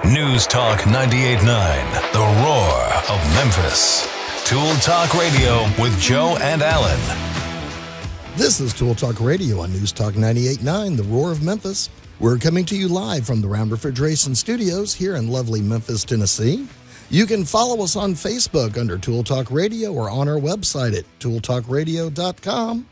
News Talk 98.9, The Roar of Memphis. Tool Talk Radio with Joe and Allan. This is Tool Talk Radio on News Talk 98.9, The Roar of Memphis. We're coming to you live from the Round Refrigeration Studios here in lovely Memphis, Tennessee. You can follow us on Facebook under Tool Talk Radio or on our website at tooltalkradio.com.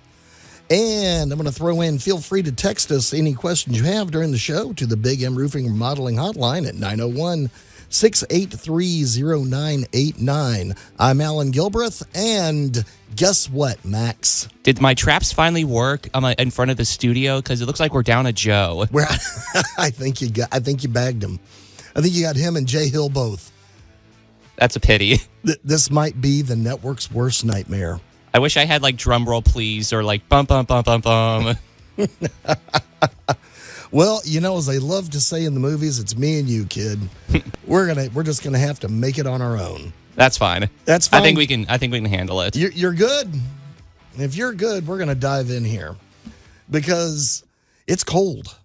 And I'm going to throw in, feel free to text us any questions you have during the show to the Big M Roofing and Remodeling Hotline at 901-683-0989. I'm Allan Gilbreth, and guess what, Max? Did my traps finally work in front of the studio? Because it looks like we're down a Joe. Where I think you bagged him. I think you got him and Jay Hill both. That's a pity. This might be the network's worst nightmare. I wish I had like drum roll, please, or like bum bum bum bum bum. Well, you know, as they love to say in the movies, it's me and you, kid. We're just gonna have to make it on our own. That's fine. That's fine. I think we can handle it. You're good. If you're good, we're gonna dive in here because it's cold.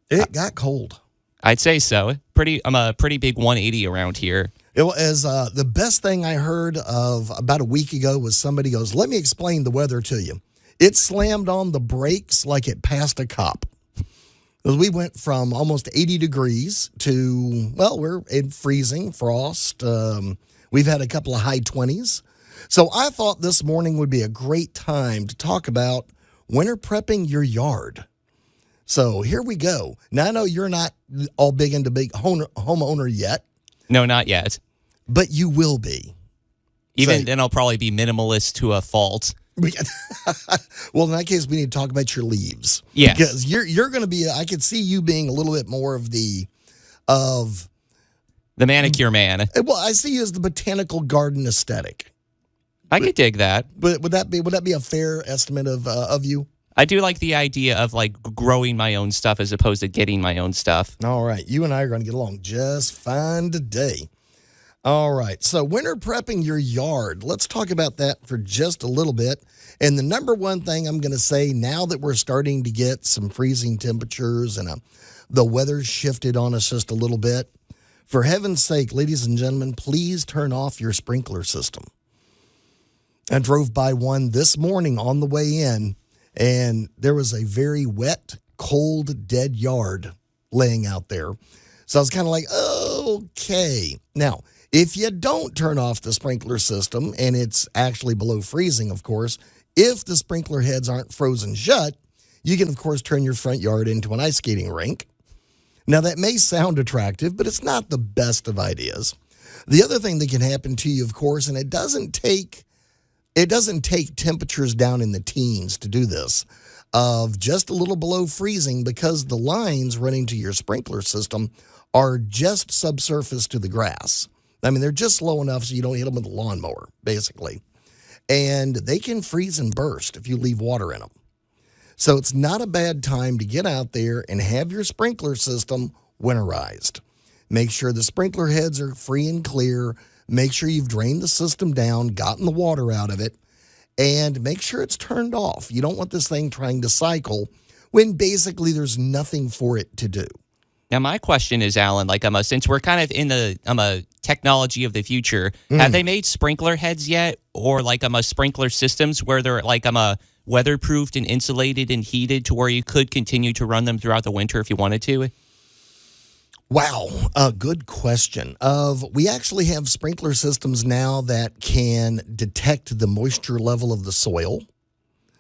It got cold. I'd say so. I'm a pretty big 180 around here. It was the best thing I heard of about a week ago was somebody goes, let me explain the weather to you. It slammed on the brakes like it passed a cop. We went from almost 80 degrees to, well, we're in freezing, frost. We've had a couple of high 20s. So I thought this morning would be a great time to talk about winter prepping your yard. So here we go. Now, I know you're not all big into big homeowner yet. No, not yet. But you will be. Even then, I'll probably be minimalist to a fault. Well, in that case, we need to talk about your leaves. Yes. Because you're going to be, I could see you being a little bit more of the manicure man. Well, I see you as the botanical garden aesthetic. I could dig that. But would that be a fair estimate of you? I do like the idea of like growing my own stuff as opposed to getting my own stuff. All right. You and I are going to get along just fine today. All right. So winter prepping your yard. Let's talk about that for just a little bit. And the number one thing I'm going to say now that we're starting to get some freezing temperatures and the weather's shifted on us just a little bit, for heaven's sake, ladies and gentlemen, please turn off your sprinkler system. I drove by one this morning on the way in, and there was a very wet, cold, dead yard laying out there. So I was kind of like, okay. Now, if you don't turn off the sprinkler system, and it's actually below freezing, of course, if the sprinkler heads aren't frozen shut, you can, of course, turn your front yard into an ice skating rink. Now, that may sound attractive, but it's not the best of ideas. The other thing that can happen to you, of course, and it doesn't take temperatures down in the teens to do this, of just a little below freezing, because the lines running to your sprinkler system are just subsurface to the grass. I mean, they're just low enough so you don't hit them with a lawnmower, basically. And they can freeze and burst if you leave water in them. So it's not a bad time to get out there and have your sprinkler system winterized. Make sure the sprinkler heads are free and clear. Make sure you've drained the system down, gotten the water out of it, and make sure it's turned off. You don't want this thing trying to cycle when basically there's nothing for it to do. Now, my question is, Allan, since we're kind of in the technology of the future, have they made sprinkler heads yet, or sprinkler systems where they're weatherproofed and insulated and heated to where you could continue to run them throughout the winter if you wanted to? Wow, good question. We actually have sprinkler systems now that can detect the moisture level of the soil.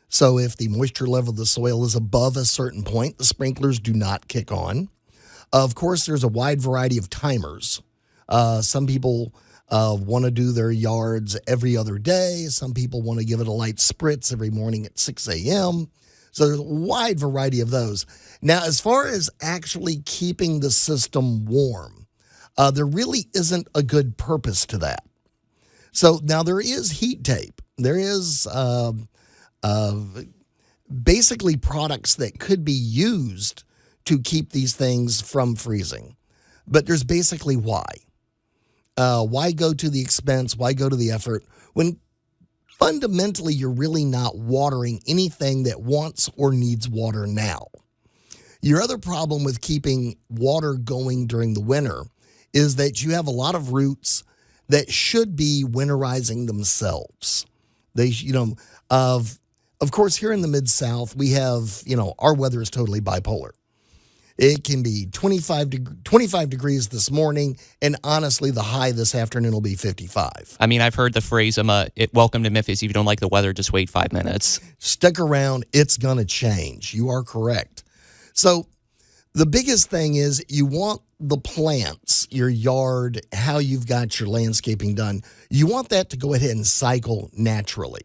So if the moisture level of the soil is above a certain point, the sprinklers do not kick on. Of course, there's a wide variety of timers. Some people want to do their yards every other day. Some people want to give it a light spritz every morning at 6 a.m. So there's a wide variety of those. Now, as far as actually keeping the system warm, there really isn't a good purpose to that. So now there is heat tape. There is basically products that could be used to keep these things from freezing. But there's basically why. Why go to the expense? Why go to the effort when fundamentally you're really not watering anything that wants or needs water now? Your other problem with keeping water going during the winter is that you have a lot of roots that should be winterizing themselves. They, of course, here in the Mid-South, we have, our weather is totally bipolar. It can be 25 degrees this morning, and honestly, the high this afternoon will be 55. I mean, I've heard the phrase, welcome to Memphis. If you don't like the weather, just wait 5 minutes. Stick around. It's going to change. You are correct. So the biggest thing is you want the plants, your yard, how you've got your landscaping done, you want that to go ahead and cycle naturally.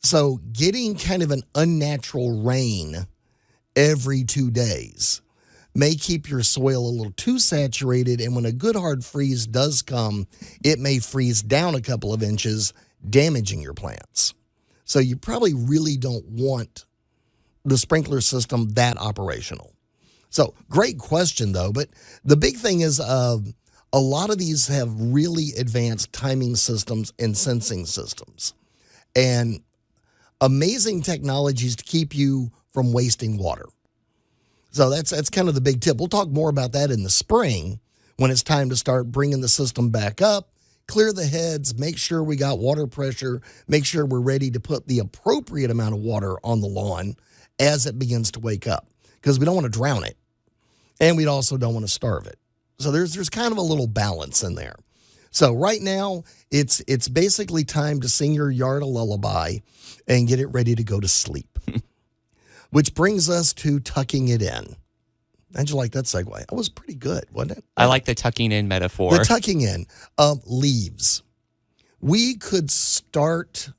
So getting kind of an unnatural rain every 2 days may keep your soil a little too saturated, and when a good hard freeze does come, it may freeze down a couple of inches, damaging your plants. So you probably really don't want the sprinkler system that operational. So great question, though, but the big thing is a lot of these have really advanced timing systems and sensing systems and amazing technologies to keep you from wasting water. So that's kind of the big tip. We'll talk more about that in the spring when it's time to start bringing the system back up, clear the heads, make sure we got water pressure, make sure we're ready to put the appropriate amount of water on the lawn as it begins to wake up, because we don't want to drown it, and we also don't want to starve it. So there's kind of a little balance in there. So right now, it's basically time to sing your yard a lullaby and get it ready to go to sleep. Which brings us to tucking it in. How'd you like that segue? It was pretty good, wasn't it? I like the tucking in metaphor. The tucking in of leaves. We could start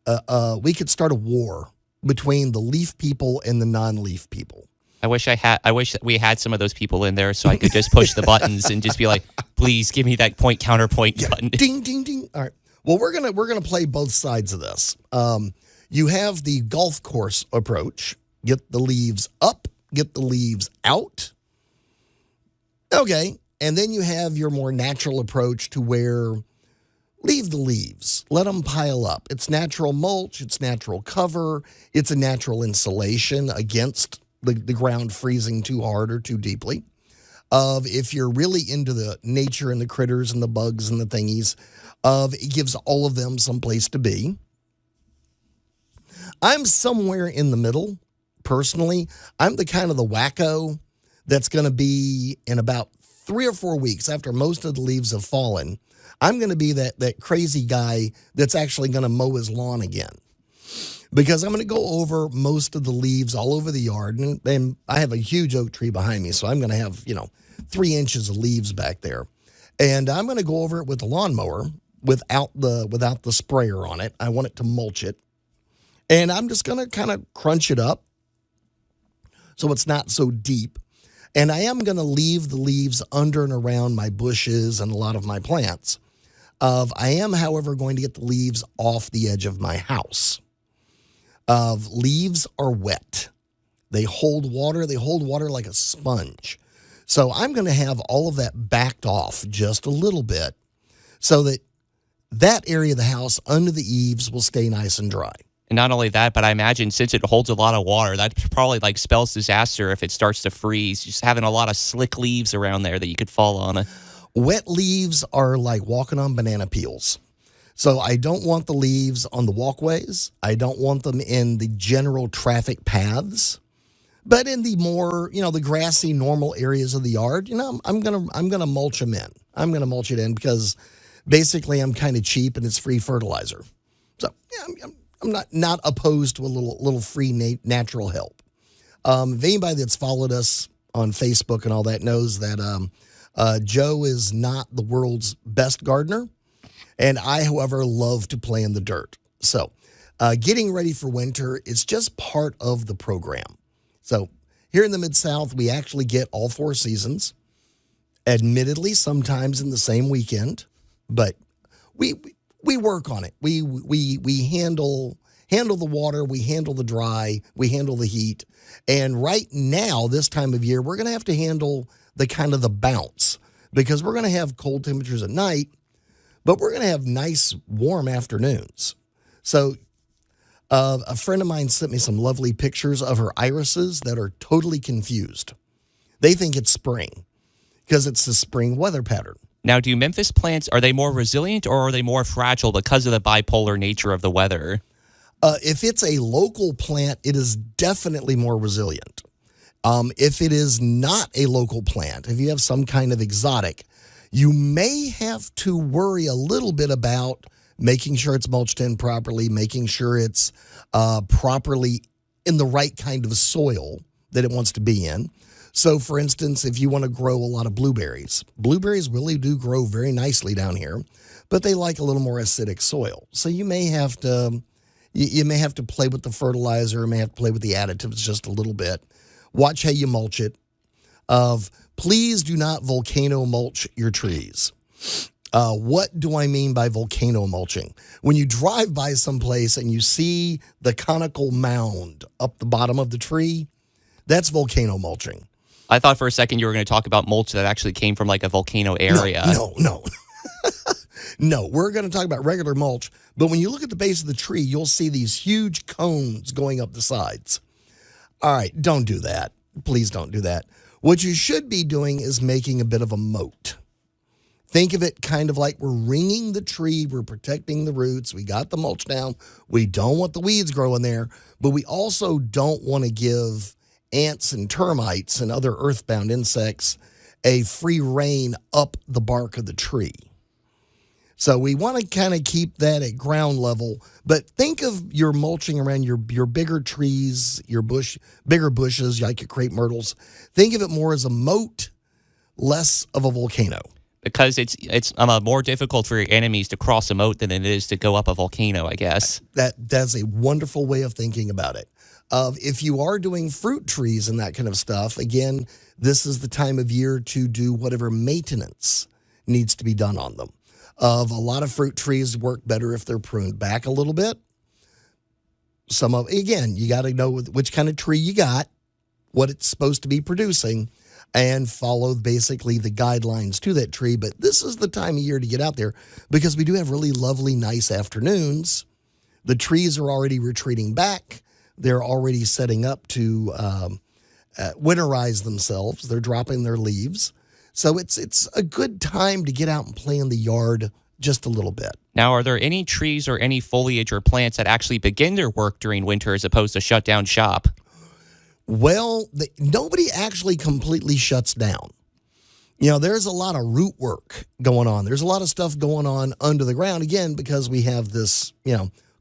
a war between the leaf people and the non-leaf people. I wish that we had some of those people in there so I could just push the buttons and just be like, please give me that point counterpoint button. Ding, ding, ding. All right. Well, we're gonna play both sides of this. You have the golf course approach. Get the leaves up, get the leaves out. Okay. And then you have your more natural approach to where leave the leaves, let them pile up. It's natural mulch, it's natural cover, it's a natural insulation against the ground freezing too hard or too deeply. If you're really into the nature and the critters and the bugs and the thingies, it gives all of them some place to be. I'm somewhere in the middle. Personally, I'm the kind of the wacko that's going to be in about 3 or 4 weeks after most of the leaves have fallen. I'm going to be that crazy guy that's actually going to mow his lawn again, because I'm going to go over most of the leaves all over the yard. And I have a huge oak tree behind me, so I'm going to have, 3 inches of leaves back there. And I'm going to go over it with the lawnmower without the sprayer on it. I want it to mulch it. And I'm just going to kind of crunch it up so it's not so deep. And I am going to leave the leaves under and around my bushes and a lot of my plants. I am, however, going to get the leaves off the edge of my house. Leaves are wet. They hold water. They hold water like a sponge. So I'm going to have all of that backed off just a little bit so that area of the house under the eaves will stay nice and dry. And not only that, but I imagine since it holds a lot of water, that probably spells disaster if it starts to freeze. Just having a lot of slick leaves around there that you could fall on. Wet leaves are like walking on banana peels. So I don't want the leaves on the walkways. I don't want them in the general traffic paths. But in the more, the grassy, normal areas of the yard, I'm gonna mulch them in. I'm gonna mulch it in because basically I'm kind of cheap and it's free fertilizer. So yeah, I'm not opposed to a little free natural help. If anybody that's followed us on Facebook and all that knows that Joe is not the world's best gardener, and I, however, love to play in the dirt. So getting ready for winter is just part of the program. So here in the Mid-South, we actually get all 4 seasons, admittedly sometimes in the same weekend, but we work on it. We handle the water, we handle the dry, we handle the heat. And right now, this time of year, we're going to have to handle the kind of the bounce, because we're going to have cold temperatures at night, but we're going to have nice warm afternoons. So A friend of mine sent me some lovely pictures of her irises that are totally confused. They think it's spring because it's the spring weather pattern. Now, do Memphis plants, are they more resilient or are they more fragile because of the bipolar nature of the weather? If it's a local plant, it is definitely more resilient. If it is not a local plant, if you have some kind of exotic, you may have to worry a little bit about making sure it's mulched in properly, making sure it's properly in the right kind of soil that it wants to be in. So, for instance, if you want to grow a lot of blueberries really do grow very nicely down here, but they like a little more acidic soil. So you may have to play with the fertilizer, may have to play with the additives just a little bit. Watch how you mulch it. Please do not volcano mulch your trees. What do I mean by volcano mulching? When you drive by someplace and you see the conical mound up the bottom of the tree, that's volcano mulching. I thought for a second you were going to talk about mulch that actually came from like a volcano area. No. No, we're going to talk about regular mulch, but when you look at the base of the tree, you'll see these huge cones going up the sides. All right, don't do that. Please don't do that. What you should be doing is making a bit of a moat. Think of it kind of like we're ringing the tree, we're protecting the roots, we got the mulch down, we don't want the weeds growing there, but we also don't want to give ants and termites and other earthbound insects a free rein up the bark of the tree. So we want to kind of keep that at ground level, but think of your mulching around your bigger trees, your bigger bushes like your crepe myrtles. Think of it more as a moat, less of a volcano. Because it's more difficult for your enemies to cross a moat than it is to go up a volcano, I guess. That's a wonderful way of thinking about it. If you are doing fruit trees and that kind of stuff, again, this is the time of year to do whatever maintenance needs to be done on them. A lot of fruit trees work better if they're pruned back a little bit. Again, you got to know which kind of tree you got, what it's supposed to be producing, and follow basically the guidelines to that tree. But this is the time of year to get out there because we do have really lovely, nice afternoons. The trees are already retreating back. They're already setting up to winterize themselves. They're dropping their leaves. So it's a good time to get out and play in the yard just a little bit. Now, are there any trees or any foliage or plants that actually begin their work during winter as opposed to shut down shop? Well, nobody actually completely shuts down. You know, there's a lot of root work going on. There's a lot of stuff going on under the ground, again, because we have this,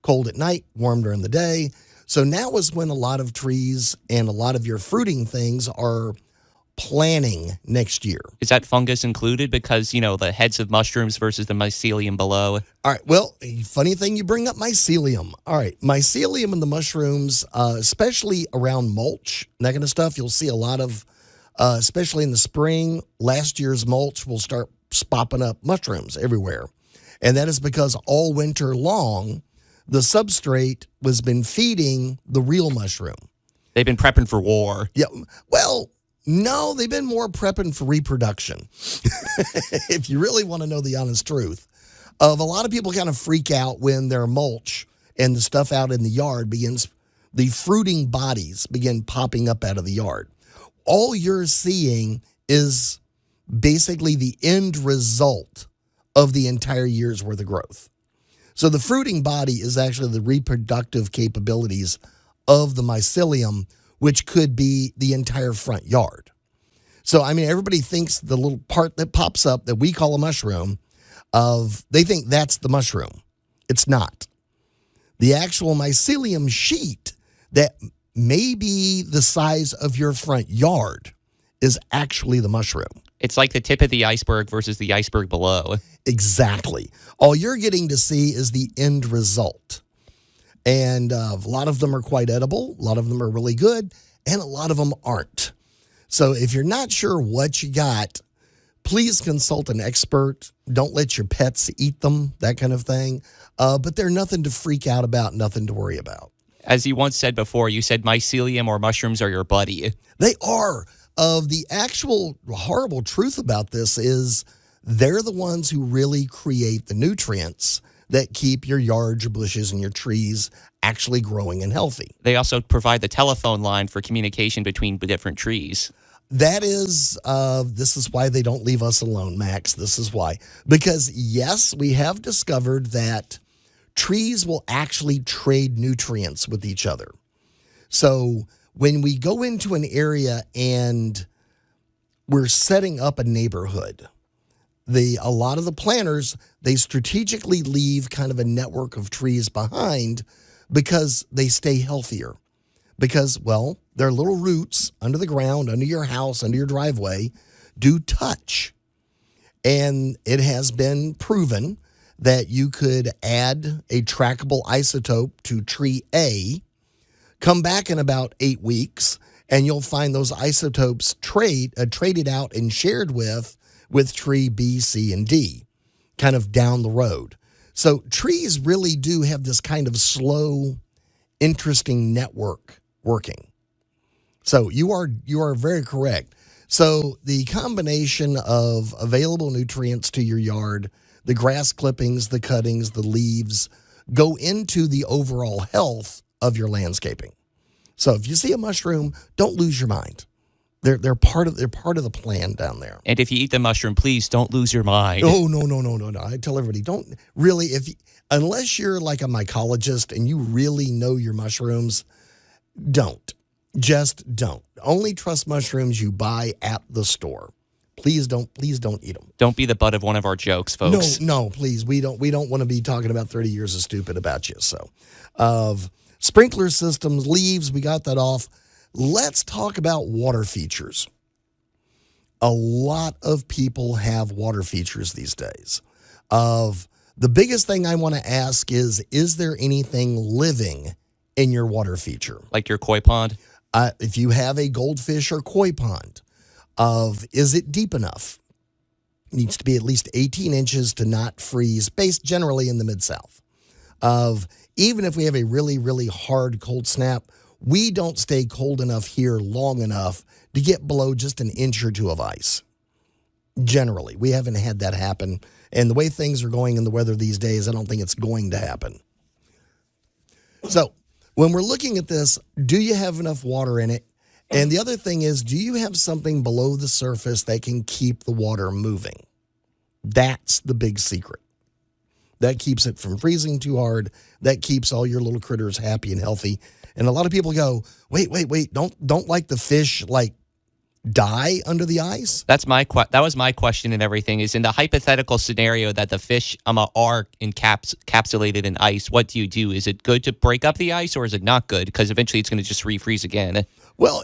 cold at night, warm during the day. So now is when a lot of trees and a lot of your fruiting things are planning next year. Is that fungus included? Because, the heads of mushrooms versus the mycelium below. All right. Well, funny thing you bring up mycelium. All right. Mycelium and the mushrooms, especially around mulch, that kind of stuff, you'll see a lot of, especially in the spring, last year's mulch will start popping up mushrooms everywhere. And that is because all winter long, the substrate has been feeding the real mushroom. They've been prepping for war. Yeah. Well, no, they've been more prepping for reproduction. If you really want to know the honest truth. A lot of people kind of freak out when their mulch and the stuff out in the yard the fruiting bodies begin popping up out of the yard. All you're seeing is basically the end result of the entire year's worth of growth. So the fruiting body is actually the reproductive capabilities of the mycelium, which could be the entire front yard. So, everybody thinks the little part that pops up that we call a mushroom, they think that's the mushroom. It's not. The actual mycelium sheet that may be the size of your front yard is actually the mushroom. It's like the tip of the iceberg versus the iceberg below. Exactly. All you're getting to see is the end result. And a lot of them are quite edible. A lot of them are really good. And a lot of them aren't. So if you're not sure what you got, please consult an expert. Don't let your pets eat them, that kind of thing. But they're nothing to freak out about, nothing to worry about. As you once said before, you said mycelium or mushrooms are your buddy. They are. The actual horrible truth about this is they're the ones who really create the nutrients that keep your yards, your bushes, and your trees actually growing and healthy. They also provide the telephone line for communication between different trees. That is, this is why they don't leave us alone, Max. This is why. Because, yes, we have discovered that trees will actually trade nutrients with each other. So when we go into an area and we're setting up a neighborhood, a lot of the planners, they strategically leave kind of a network of trees behind because they stay healthier. Because, well, their little roots under the ground, under your house, under your driveway, do touch. And it has been proven that you could add a trackable isotope to tree A, come back in about 8 weeks, and you'll find those isotopes traded out and shared with tree B, C, and D, kind of down the road. So trees really do have this kind of slow, interesting network working. So you are very correct. So the combination of available nutrients to your yard, the grass clippings, the cuttings, the leaves, go into the overall health of your landscaping. So if you see a mushroom, don't lose your mind. They're part of the plan down there. And if you eat the mushroom, please don't lose your mind. Oh, no. I tell everybody, don't really, unless you're like a mycologist and you really know your mushrooms, don't. Just don't. Only trust mushrooms you buy at the store. Please don't eat them. Don't be the butt of one of our jokes, folks. No, please. We don't want to be talking about 30 years of stupid about you. So, sprinkler systems, leaves, we got that off. Let's talk about water features. A lot of people have water features these days. The biggest thing I want to ask is there anything living in your water feature? Like your koi pond? If you have a goldfish or koi pond, is it deep enough? It needs to be at least 18 inches to not freeze, based generally in the Mid-South. Even if we have a really, really hard cold snap, we don't stay cold enough here long enough to get below just an inch or two of ice. Generally, we haven't had that happen. And the way things are going in the weather these days, I don't think it's going to happen. So when we're looking at this, do you have enough water in it? And the other thing is, do you have something below the surface that can keep the water moving? That's the big secret. That keeps it from freezing too hard. That keeps all your little critters happy and healthy. And a lot of people go, wait, don't like the fish die under the ice? That was my question and everything, is in the hypothetical scenario that the fish are encapsulated in ice, what do you do? Is it good to break up the ice or is it not good? Because eventually it's going to just refreeze again. Well,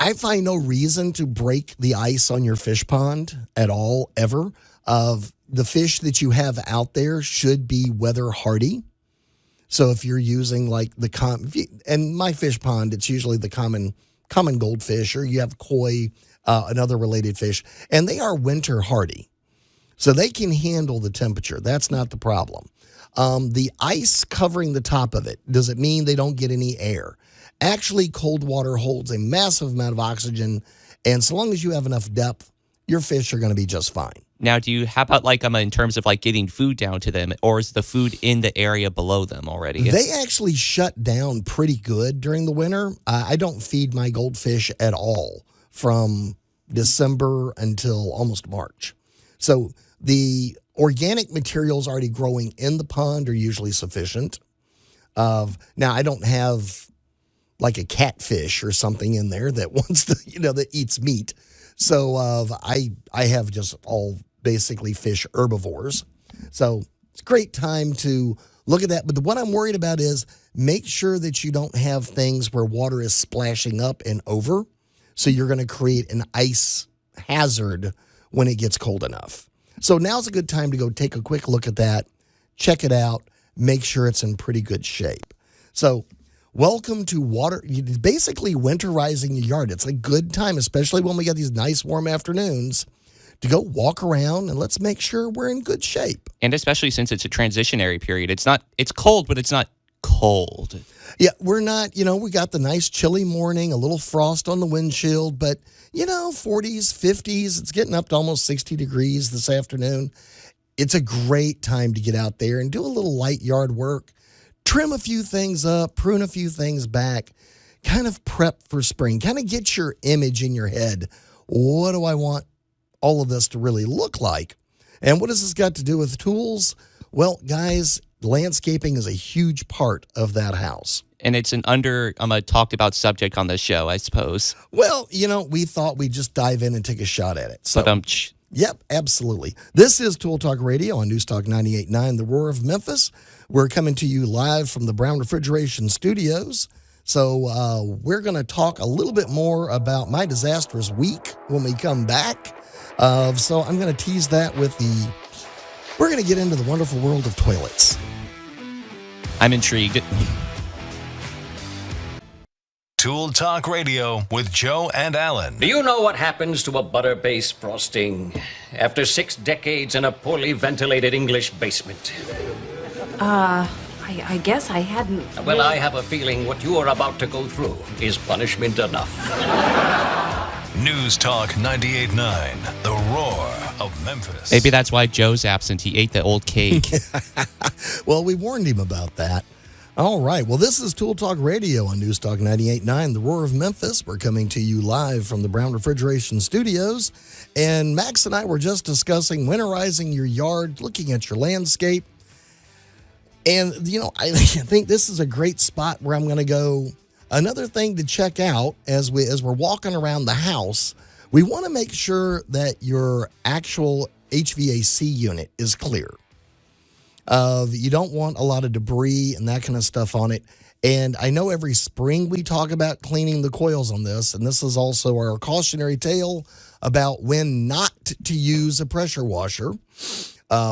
I find no reason to break the ice on your fish pond at all, ever. The fish that you have out there should be weather hardy. So if you're using like and my fish pond, it's usually the common goldfish, or you have koi, another related fish, and they are winter hardy. So they can handle the temperature. That's not the problem. The ice covering the top of it, does it mean they don't get any air? Actually, cold water holds a massive amount of oxygen, and so long as you have enough depth, your fish are going to be just fine. Now, how about in terms of getting food down to them, or is the food in the area below them already? They actually shut down pretty good during the winter. I don't feed my goldfish at all from December until almost March. So the organic materials already growing in the pond are usually sufficient. Now, I don't have like a catfish or something in there that wants to, that eats meat. So I have just all basically fish herbivores. So it's a great time to look at that. But what I'm worried about is make sure that you don't have things where water is splashing up and over. So you're going to create an ice hazard when it gets cold enough. So now's a good time to go take a quick look at that, check it out, make sure it's in pretty good shape. So welcome to basically winterizing your yard. It's a good time, especially when we get these nice warm afternoons, to go walk around and let's make sure we're in good shape. And especially since it's a transitionary period. It's cold, but it's not cold. Yeah, we're not, we got the nice chilly morning, a little frost on the windshield, but, 40s, 50s, it's getting up to almost 60 degrees this afternoon. it's a great time to get out there and do a little light yard work, trim a few things up, prune a few things back, kind of prep for spring, kind of get your image in your head. What do I want all of this to really look like? And what has this got to do with tools? Well, guys, landscaping is a huge part of that house. And it's an talked about subject on this show, I suppose. Well, we thought we'd just dive in and take a shot at it. So, yep, absolutely. This is Tool Talk Radio on News Talk 98.9, The Roar of Memphis. We're coming to you live from the Brown Refrigeration Studios. So we're going to talk a little bit more about my disastrous week when we come back. So I'm going to tease that with we're going to get into the wonderful world of toilets. I'm intrigued. Tool Talk Radio with Joe and Allan. Do you know what happens to a butter-based frosting after 6 decades in a poorly ventilated English basement? I guess I hadn't. Well, I have a feeling what you are about to go through is punishment enough. News Talk 98.9, The Roar of Memphis. Maybe that's why Joe's absent. He ate the old cake. Well, we warned him about that. All right. Well, this is Tool Talk Radio on News Talk 98.9, The Roar of Memphis. We're coming to you live from the Brown Refrigeration Studios. And Max and I were just discussing winterizing your yard, looking at your landscape. And, I think this is a great spot where I'm going to go. Another thing to check out as we're walking around the house, we want to make sure that your actual HVAC unit is clear. You don't want a lot of debris and that kind of stuff on it. And I know every spring we talk about cleaning the coils on this, and this is also our cautionary tale about when not to use a pressure washer.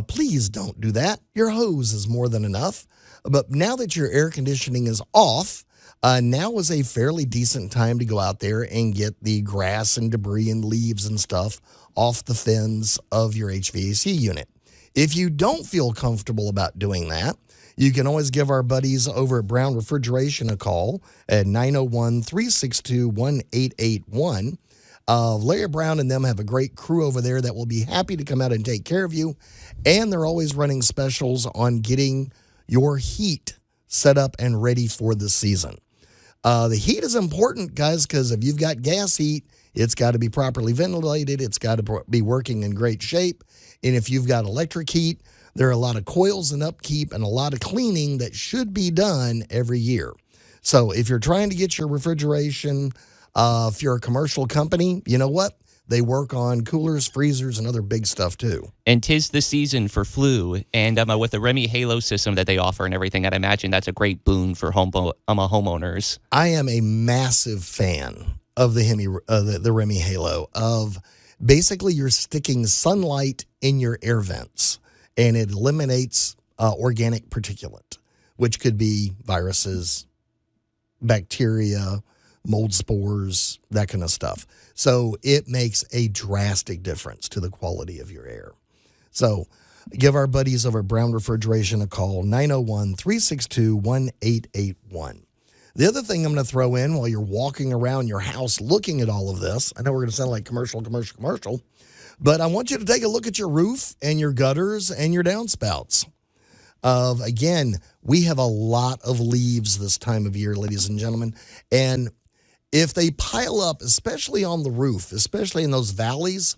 Please don't do that. Your hose is more than enough. But now that your air conditioning is off, now is a fairly decent time to go out there and get the grass and debris and leaves and stuff off the fins of your HVAC unit. If you don't feel comfortable about doing that, you can always give our buddies over at Brown Refrigeration a call at 901-362-1881. Larry Brown and them have a great crew over there that will be happy to come out and take care of you. And they're always running specials on getting your heat set up and ready for the season. The heat is important, guys, because if you've got gas heat, it's got to be properly ventilated. It's got to be working in great shape. And if you've got electric heat, there are a lot of coils and upkeep and a lot of cleaning that should be done every year. So if you're trying to get your refrigeration, if you're a commercial company, you know what? They work on coolers, freezers, and other big stuff too. And 'tis the season for flu. And with the Remy Halo system that they offer and everything, I'd imagine that's a great boon for homeowners. I am a massive fan of the Remy Halo. Of basically you're sticking sunlight in your air vents, and it eliminates organic particulate, which could be viruses, bacteria, mold spores, that kind of stuff. So it makes a drastic difference to the quality of your air. So give our buddies over at Brown Refrigeration a call, 901-362-1881. The other thing I'm going to throw in while you're walking around your house looking at all of this, I know we're going to sound like commercial, but I want you to take a look at your roof and your gutters and your downspouts. Again, we have a lot of leaves this time of year, ladies and gentlemen, and if they pile up, especially on the roof, especially in those valleys,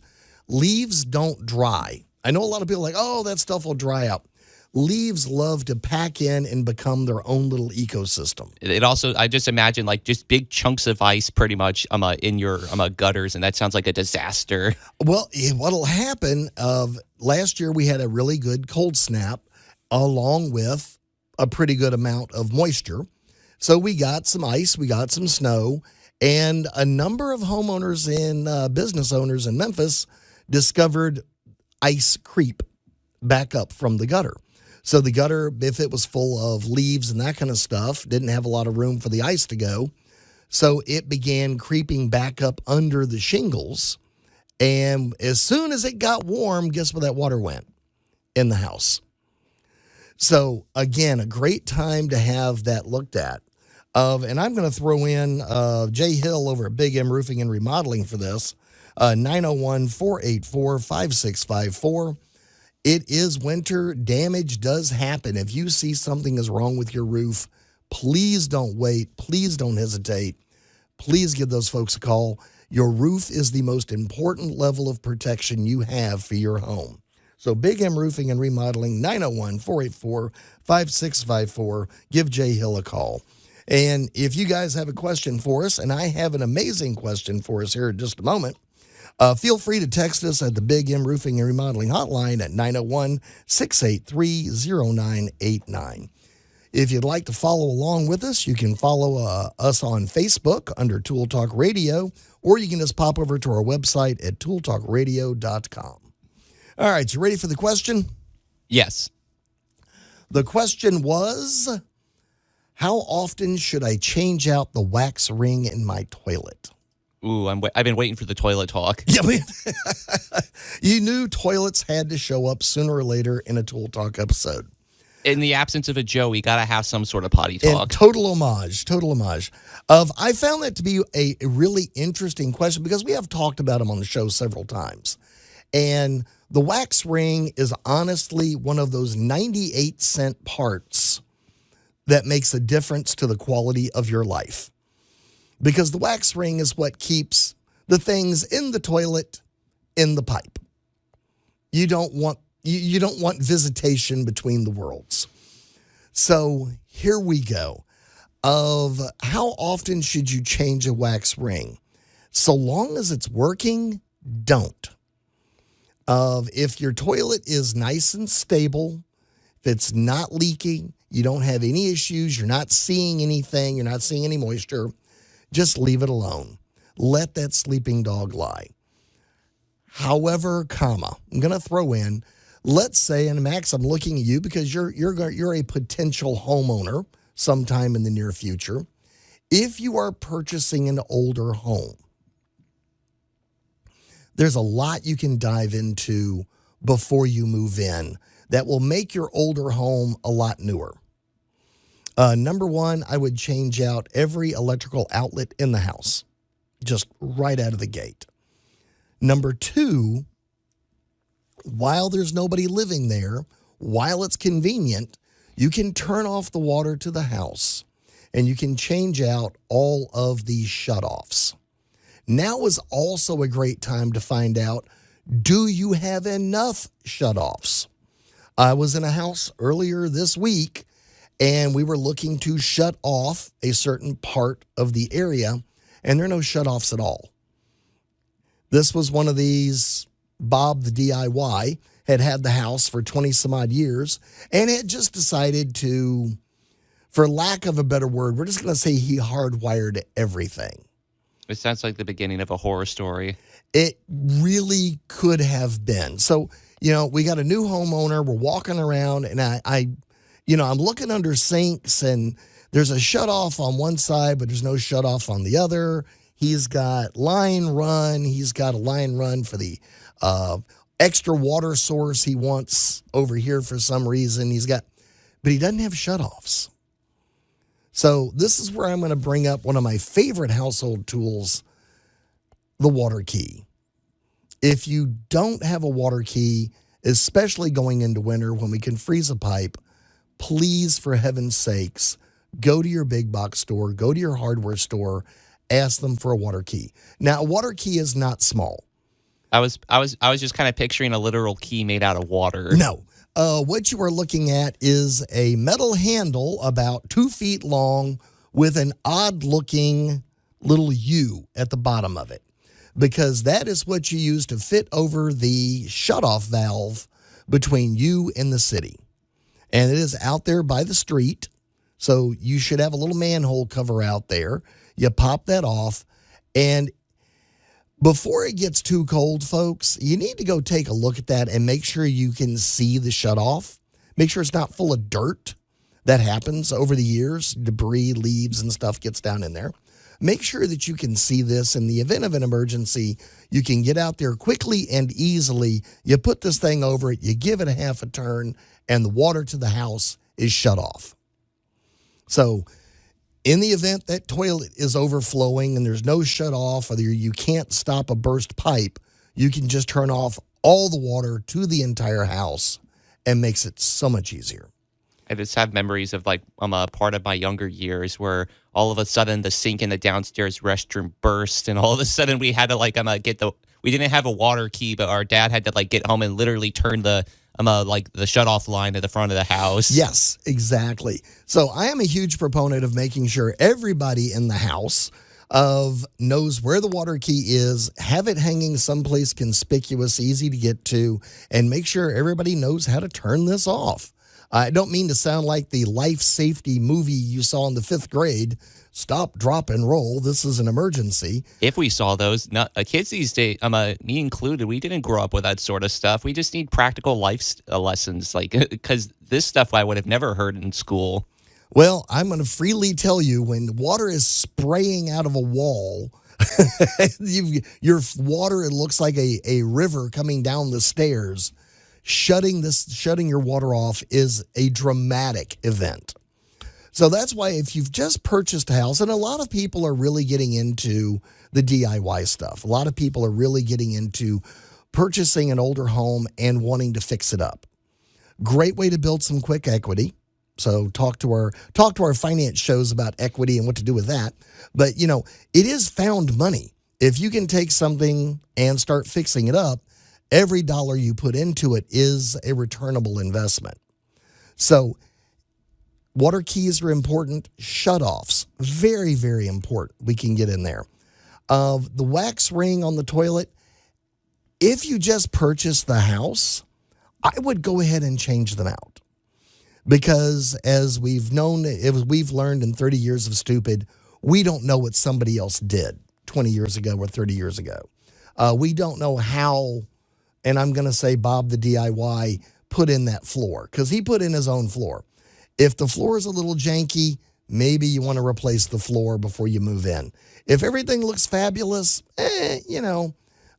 leaves don't dry. I know a lot of people are like, oh, that stuff will dry out. Leaves love to pack in and become their own little ecosystem. It also, I just imagine just big chunks of ice pretty much in your gutters, and that sounds like a disaster. Well, what'll happen, last year we had a really good cold snap along with a pretty good amount of moisture. So we got some ice, we got some snow, and a number of homeowners and business owners in Memphis discovered ice creep back up from the gutter. So the gutter, if it was full of leaves and that kind of stuff, didn't have a lot of room for the ice to go. So it began creeping back up under the shingles. And as soon as it got warm, guess where that water went? In the house. So again, a great time to have that looked at. And I'm going to throw in Jay Hill over at Big M Roofing and Remodeling for this, 901-484-5654. It is winter. Damage does happen. If you see something is wrong with your roof, please don't wait. Please don't hesitate. Please give those folks a call. Your roof is the most important level of protection you have for your home. So Big M Roofing and Remodeling, 901-484-5654. Give Jay Hill a call. And if you guys have a question for us, and I have an amazing question for us here in just a moment, feel free to text us at the Big M Roofing and Remodeling hotline at 901-683-0989. If you'd like to follow along with us, you can follow us on Facebook under Tool Talk Radio, or you can just pop over to our website at tooltalkradio.com. All right, you ready for the question? Yes. The question was, how often should I change out the wax ring in my toilet? Ooh, I've been waiting for the toilet talk. Yeah, man. You knew toilets had to show up sooner or later in a Tool Talk episode. In the absence of a Joe, we got to have some sort of potty talk. And total homage. I found that to be a really interesting question because we have talked about them on the show several times. And the wax ring is honestly one of those 98-cent parts that makes a difference to the quality of your life. Because the wax ring is what keeps the things in the toilet in the pipe. You don't want visitation between the worlds. So here we go. Of how often should you change a wax ring? So long as it's working, don't. If your toilet is nice and stable, if it's not leaking, you don't have any issues, you're not seeing anything, you're not seeing any moisture, just leave it alone. Let that sleeping dog lie. However, I'm going to throw in, let's say, and Max, I'm looking at you because you're a potential homeowner sometime in the near future. If you are purchasing an older home, there's a lot you can dive into before you move in that will make your older home a lot newer. Number one, I would change out every electrical outlet in the house, just right out of the gate. Number two, while there's nobody living there, while it's convenient, you can turn off the water to the house and you can change out all of the shutoffs. Now is also a great time to find out, do you have enough shutoffs? I was in a house earlier this week and we were looking to shut off a certain part of the area and there are no shutoffs at all. This was one of these, Bob the DIY had the house for 20 some odd years and had just decided to, for lack of a better word, we're just going to say he hardwired everything. It sounds like the beginning of a horror story. It really could have been. So, we got a new homeowner. We're walking around and I'm looking under sinks and there's a shutoff on one side, but there's no shutoff on the other. He's got line run. He's got a line run for the extra water source he wants over here for some reason. But he doesn't have shutoffs. So this is where I'm going to bring up one of my favorite household tools, the water key. If you don't have a water key, especially going into winter when we can freeze a pipe, please, for heaven's sakes, go to your big box store, go to your hardware store, ask them for a water key. Now, a water key is not small. I was just kind of picturing a literal key made out of water. No. What you are looking at is a metal handle about 2 feet long with an odd-looking little U at the bottom of it, because that is what you use to fit over the shutoff valve between you and the city. And it is out there by the street, so you should have a little manhole cover out there. You pop that off, and before it gets too cold, folks, you need to go take a look at that and make sure you can see the shutoff. Make sure it's not full of dirt. That happens over the years. Debris, leaves, and stuff gets down in there. Make sure that you can see this. In the event of an emergency, you can get out there quickly and easily. You put this thing over it, you give it a half a turn, and the water to the house is shut off. So in the event that toilet is overflowing and there's no shut off, or you can't stop a burst pipe, you can just turn off all the water to the entire house and makes it so much easier. I just have memories of like a part of my younger years where all of a sudden the sink in the downstairs restroom burst, and all of a sudden we had to like we didn't have a water key, but our dad had to like get home and literally turn the like the shutoff line at the front of the house. Yes, exactly. So I am a huge proponent of making sure everybody in the house knows where the water key is, have it hanging someplace conspicuous, easy to get to, and make sure everybody knows how to turn this off. I don't mean to sound like the life safety movie you saw in the 5th grade. Stop, drop, and roll. This is an emergency. If we saw those, kids these days, me included, we didn't grow up with that sort of stuff. We just need practical life lessons, like because this stuff I would have never heard in school. Well, I'm going to freely tell you, when water is spraying out of a wall, your water, it looks like a river coming down the stairs. Shutting your water off is a dramatic event. So that's why if you've just purchased a house, and a lot of people are really getting into the DIY stuff. A lot of people are really getting into purchasing an older home and wanting to fix it up. Great way to build some quick equity. So talk to our finance shows about equity and what to do with that. But, it is found money. If you can take something and start fixing it up, every dollar you put into it is a returnable investment. So water keys are important. Shutoffs, very, very important. We can get in there. The wax ring on the toilet, if you just purchased the house, I would go ahead and change them out. Because as we've learned in 30 years of stupid, we don't know what somebody else did 20 years ago or 30 years ago. We don't know how, and I'm going to say Bob the DIY put in that floor, because he put in his own floor. If the floor is a little janky, maybe you want to replace the floor before you move in. If everything looks fabulous,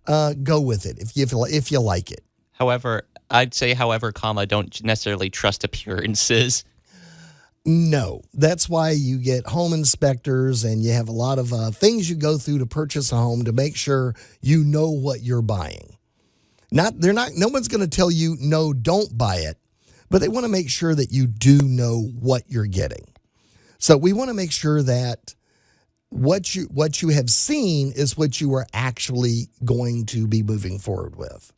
go with it if you like it. However, don't necessarily trust appearances. No, that's why you get home inspectors, and you have a lot of things you go through to purchase a home to make sure you know what you're buying. No one's going to tell you, no, don't buy it, but they want to make sure that you do know what you're getting. So we want to make sure that what you have seen is what you are actually going to be moving forward with.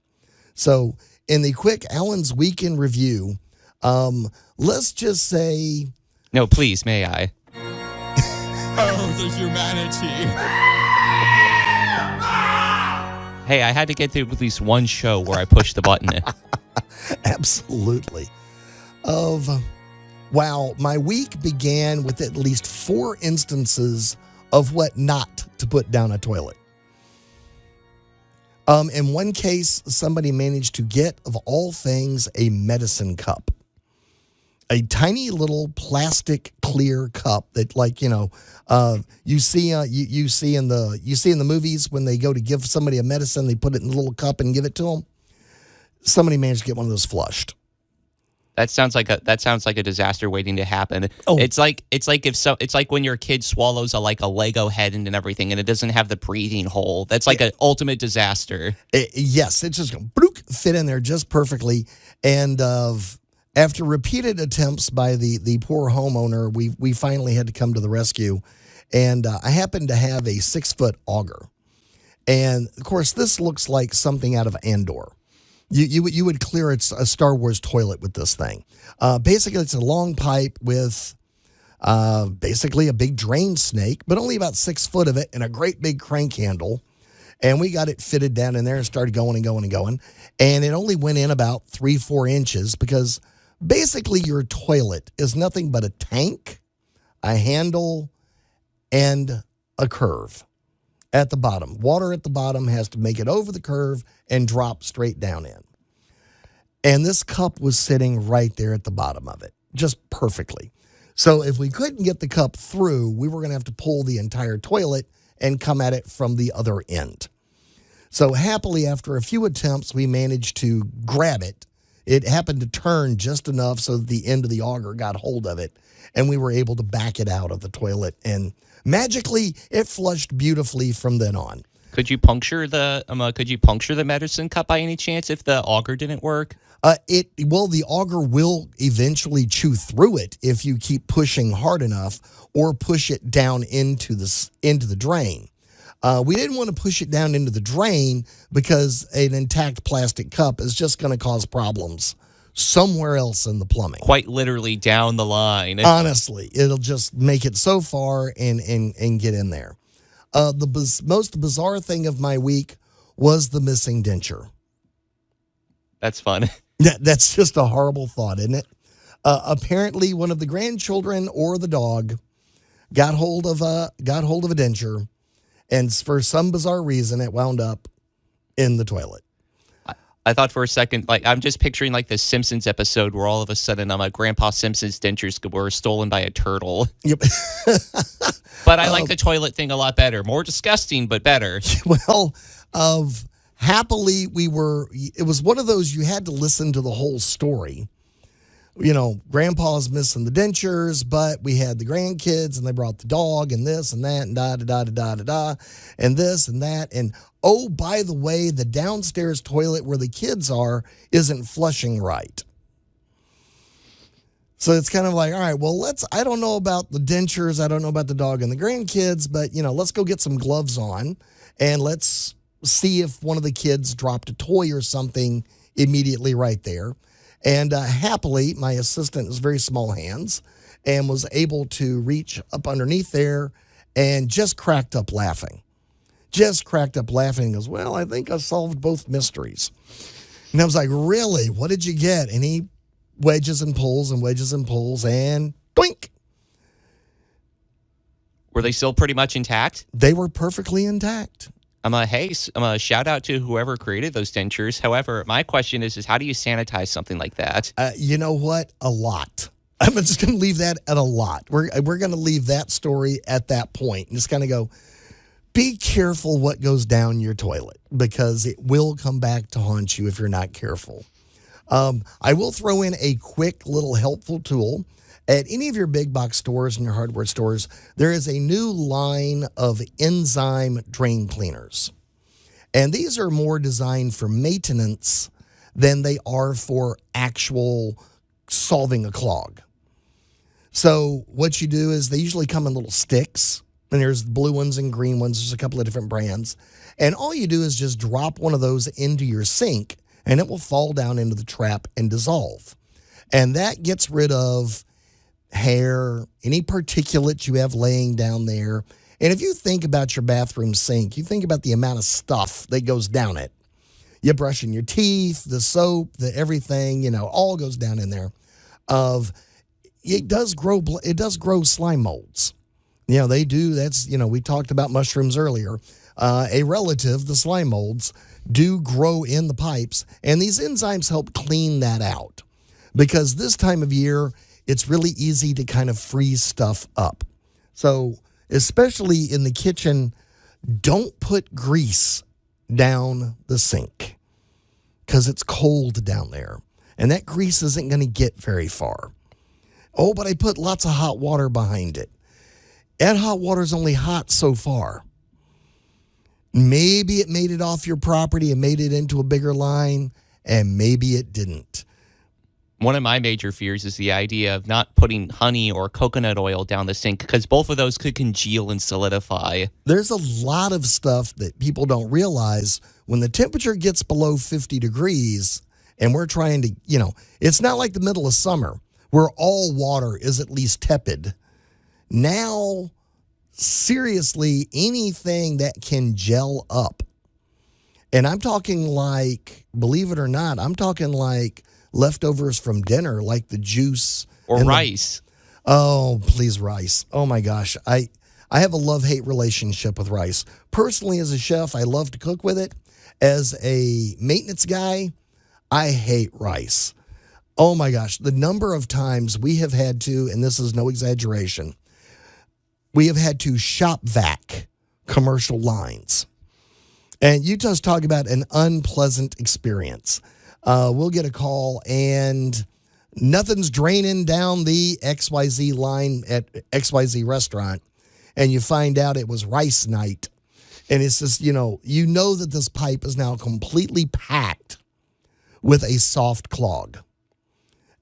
So in the quick Allan's Weekend Review, let's just say... No, please, may I? Oh, the humanity. Hey, I had to get through at least one show where I pushed the button. Absolutely. Wow, my week began with at least 4 instances of what not to put down a toilet. In one case, somebody managed to get, of all things, a medicine cup. A tiny little plastic clear cup that, you see in the movies when they go to give somebody a medicine, they put it in a little cup and give it to them. Somebody managed to get one of those flushed. That sounds like a disaster waiting to happen. Oh. It's like when your kid swallows a Lego head and everything, and it doesn't have the breathing hole. That's like an ultimate disaster. Yes, it's just going to fit in there just perfectly. And after repeated attempts by the poor homeowner, we finally had to come to the rescue. And I happened to have a 6-foot auger, and of course this looks like something out of Andor. You would clear a Star Wars toilet with this thing. Basically, it's a long pipe with basically a big drain snake, but only about 6 foot of it, and a great big crank handle. And we got it fitted down in there and started going and going and going. And it only went in about 3-4 inches, because basically your toilet is nothing but a tank, a handle, and a curve at the bottom. Water at the bottom has to make it over the curve and drop straight down in. And this cup was sitting right there at the bottom of it, just perfectly. So if we couldn't get the cup through, we were going to have to pull the entire toilet and come at it from the other end. So happily, after a few attempts, we managed to grab it. It happened to turn just enough so that the end of the auger got hold of it, and we were able to back it out of the toilet. And magically, it flushed beautifully from then on. Could you puncture the medicine cup by any chance if the auger didn't work? The auger will eventually chew through it if you keep pushing hard enough or push it down into the drain. We didn't want to push it down into the drain because an intact plastic cup is just going to cause problems somewhere else in the plumbing. Quite literally down the line. Honestly, it'll just make it so far and get in there. The most bizarre thing of my week was the missing denture. That's fun. That's just a horrible thought, isn't it? Apparently, one of the grandchildren or the dog got hold of a denture, and for some bizarre reason, it wound up in the toilet. I thought for a second, like I'm just picturing like the Simpsons episode where all of a sudden Grandpa Simpson's dentures were stolen by a turtle. Yep. But I like the toilet thing a lot better. More disgusting, but better. Well, happily, it was one of those you had to listen to the whole story. You know, Grandpa's missing the dentures, but we had the grandkids and they brought the dog and this and that and da-da-da-da-da-da and this and that. And, oh, by the way, the downstairs toilet where the kids are isn't flushing right. So it's kind of like, all right, well, I don't know about the dentures. I don't know about the dog and the grandkids, but, let's go get some gloves on and let's see if one of the kids dropped a toy or something immediately right there. And happily, my assistant has very small hands and was able to reach up underneath there and just cracked up laughing. And goes, well, I think I solved both mysteries. And I was like, really? What did you get? And he wedges and pulls and doink. Were they still pretty much intact? They were perfectly intact. I'm a shout out to whoever created those dentures. However, my question is how do you sanitize something like that? You know what? A lot. I'm just going to leave that at a lot. We're going to leave that story at that point and just kind of go, be careful what goes down your toilet because it will come back to haunt you if you're not careful. I will throw in a quick little helpful tool. At any of your big box stores and your hardware stores, there is a new line of enzyme drain cleaners. And these are more designed for maintenance than they are for actual solving a clog. So what you do is they usually come in little sticks, and there's blue ones and green ones. There's a couple of different brands. And all you do is just drop one of those into your sink, and it will fall down into the trap and dissolve. And that gets rid of hair, any particulate you have laying down there. And if you think about your bathroom sink, you think about the amount of stuff that goes down it. You're brushing your teeth, the soap, the everything, all goes down in there. It does grow slime molds. They do. That's, we talked about mushrooms earlier. A relative, the slime molds, do grow in the pipes. And these enzymes help clean that out. Because this time of year, it's really easy to kind of freeze stuff up. So, especially in the kitchen, don't put grease down the sink because it's cold down there. And that grease isn't going to get very far. Oh, but I put lots of hot water behind it. That hot water is only hot so far. Maybe it made it off your property and made it into a bigger line, and maybe it didn't. One of my major fears is the idea of not putting honey or coconut oil down the sink because both of those could congeal and solidify. There's a lot of stuff that people don't realize when the temperature gets below 50 degrees and we're trying to, it's not like the middle of summer where all water is at least tepid. Now, seriously, anything that can gel up. And I'm talking like, believe it or not, I'm talking like leftovers from dinner, like the juice. Or rice. Oh, please, rice. Oh, my gosh. I have a love-hate relationship with rice. Personally, as a chef, I love to cook with it. As a maintenance guy, I hate rice. Oh, my gosh. The number of times we have had to, and this is no exaggeration, we have had to shop vac commercial lines. And you just talk about an unpleasant experience. We'll get a call and nothing's draining down the XYZ line at XYZ restaurant. And you find out it was rice night. And it's just, you know that this pipe is now completely packed with a soft clog.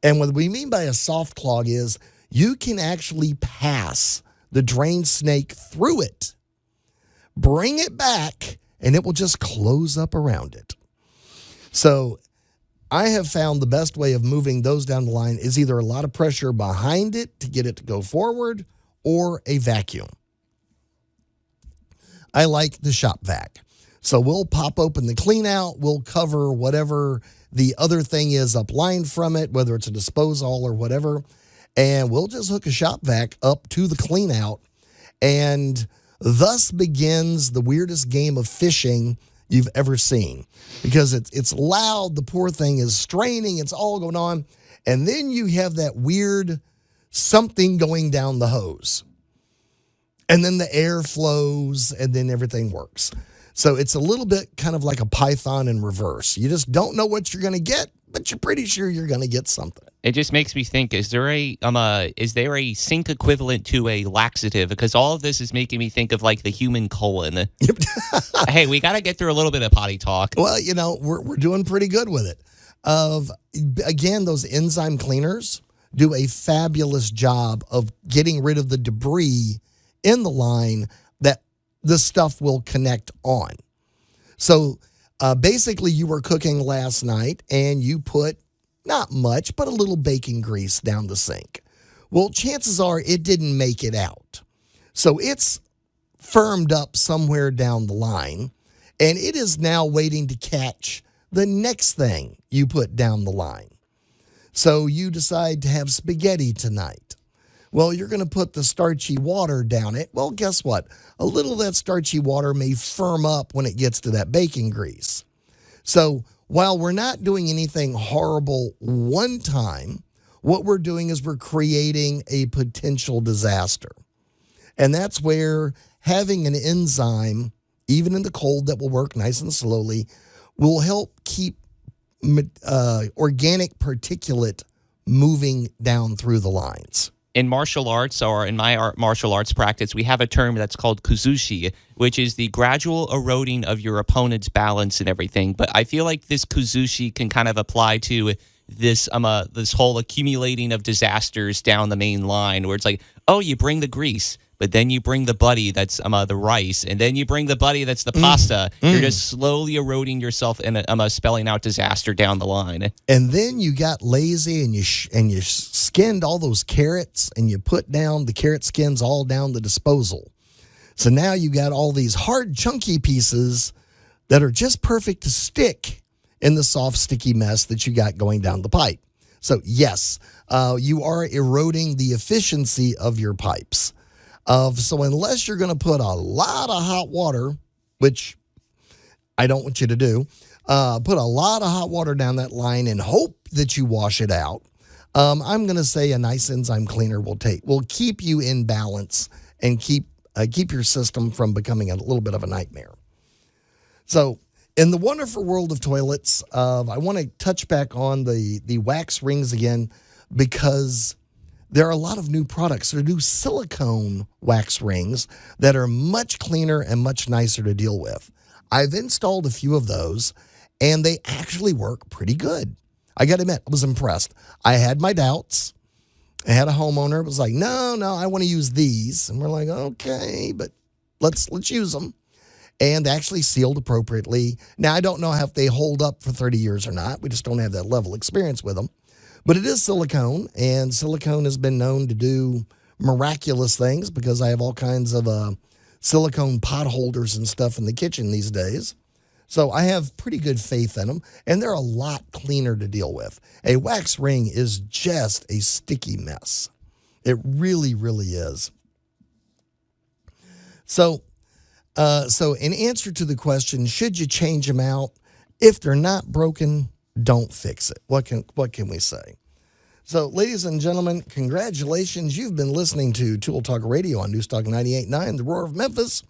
And what we mean by a soft clog is you can actually pass the drain snake through it, bring it back, and it will just close up around it. So I have found the best way of moving those down the line is either a lot of pressure behind it to get it to go forward or a vacuum. I like the shop vac. So we'll pop open the clean out. We'll cover whatever the other thing is upline from it, whether it's a disposal or whatever. And we'll just hook a shop vac up to the clean out. And thus begins the weirdest game of fishing you've ever seen. Because it's loud. The poor thing is straining. It's all going on. And then you have that weird something going down the hose. And then the air flows and then everything works. So it's a little bit kind of like a Python in reverse. You just don't know what you're going to get, but you're pretty sure you're going to get something. It just makes me think: is there a sink equivalent to a laxative? Because all of this is making me think of like the human colon. Hey, we got to get through a little bit of potty talk. Well, we're doing pretty good with it. Again, those enzyme cleaners do a fabulous job of getting rid of the debris in the line that the stuff will connect on. So basically you were cooking last night and you put not much, but a little bacon grease down the sink. Well, chances are it didn't make it out. So it's firmed up somewhere down the line, and it is now waiting to catch the next thing you put down the line. So you decide to have spaghetti tonight. Well, you're going to put the starchy water down it. Well, guess what? A little of that starchy water may firm up when it gets to that bacon grease. So while we're not doing anything horrible one time, what we're doing is we're creating a potential disaster. And that's where having an enzyme, even in the cold that will work nice and slowly, will help keep organic particulate moving down through the lines. In martial arts, or in my martial arts practice, we have a term that's called kuzushi, which is the gradual eroding of your opponent's balance and everything. But I feel like this kuzushi can kind of apply to this whole accumulating of disasters down the main line, where it's like, oh, you bring the grease, but then you bring the buddy that's the rice, and then you bring the buddy that's the pasta. You're just slowly eroding yourself and spelling out disaster down the line. And then you got lazy and you skinned all those carrots and you put down the carrot skins all down the disposal. So now you got all these hard, chunky pieces that are just perfect to stick in the soft, sticky mess that you got going down the pipe. So yes, you are eroding the efficiency of your pipes. So unless you're going to put a lot of hot water, which I don't want you to do, put a lot of hot water down that line and hope that you wash it out, I'm going to say a nice enzyme cleaner will keep you in balance and keep your system from becoming a little bit of a nightmare. So in the wonderful world of toilets, I want to touch back on the wax rings again, because there are a lot of new products. There are new silicone wax rings that are much cleaner and much nicer to deal with. I've installed a few of those, and they actually work pretty good. I got to admit, I was impressed. I had my doubts. I had a homeowner who was like, no, I want to use these. And we're like, okay, but let's use them. And they actually sealed appropriately. Now, I don't know if they hold up for 30 years or not. We just don't have that level of experience with them. But it is silicone, and silicone has been known to do miraculous things, because I have all kinds of silicone pot holders and stuff in the kitchen these days. So I have pretty good faith in them, and they're a lot cleaner to deal with. A wax ring is just a sticky mess. It really, really is. So in answer to the question, should you change them out? If they're not broken, don't fix it. What can we say? So, ladies and gentlemen, congratulations. You've been listening to Tool Talk Radio on Newstalk 98.9, The Roar of Memphis.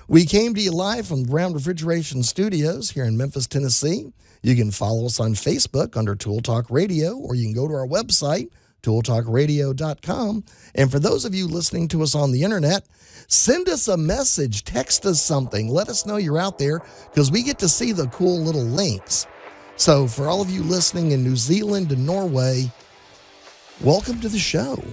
We came to you live from Brown Refrigeration Studios here in Memphis, Tennessee. You can follow us on Facebook under Tool Talk Radio, or you can go to our website, tooltalkradio.com. And for those of you listening to us on the internet, send us a message, text us something, let us know you're out there because we get to see the cool little links. So for all of you listening in New Zealand and Norway, welcome to the show.